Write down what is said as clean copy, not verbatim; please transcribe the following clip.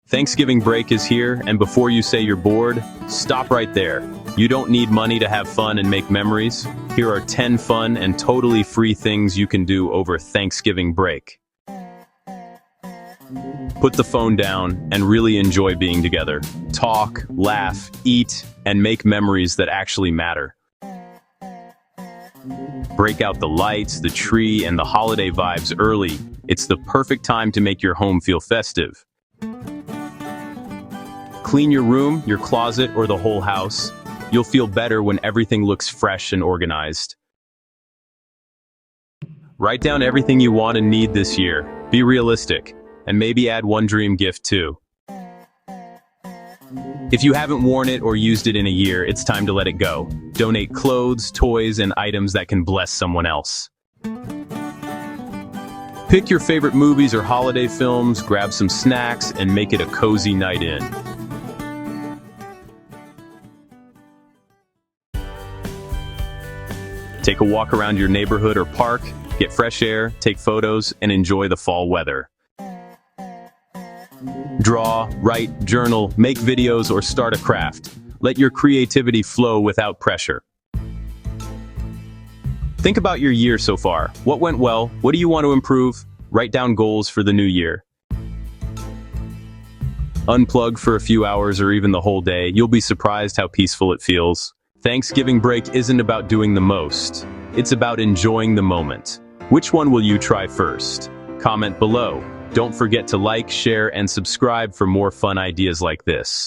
Thanksgiving break is here, and before you say you're bored, stop right there. You don't need money to have fun and make memories. Here are 10 fun and totally free things you can do over Thanksgiving break. Put the phone down and really enjoy being together. Talk, laugh, eat, and make memories that actually matter. Break out the lights, the tree, and the holiday vibes early. It's the perfect time to make your home feel festive. Clean your room, your closet, or the whole house. You'll feel better when everything looks fresh and organized. Write down everything you want and need this year. Be realistic, and maybe add one dream gift too. If you haven't worn it or used it in a year, it's time to let it go. Donate clothes, toys, and items that can bless someone else. Pick your favorite movies or holiday films, grab some snacks, and make it a cozy night in. Take a walk around your neighborhood or park, get fresh air, take photos, and enjoy the fall weather. Draw, write, journal, make videos, or start a craft. Let your creativity flow without pressure. Think about your year so far. What went well? What do you want to improve? Write down goals for the new year. Unplug for a few hours or even the whole day. You'll be surprised how peaceful it feels. Thanksgiving break isn't about doing the most. It's about enjoying the moment. Which one will you try first? Comment below. Don't forget to like, share, and subscribe for more fun ideas like this.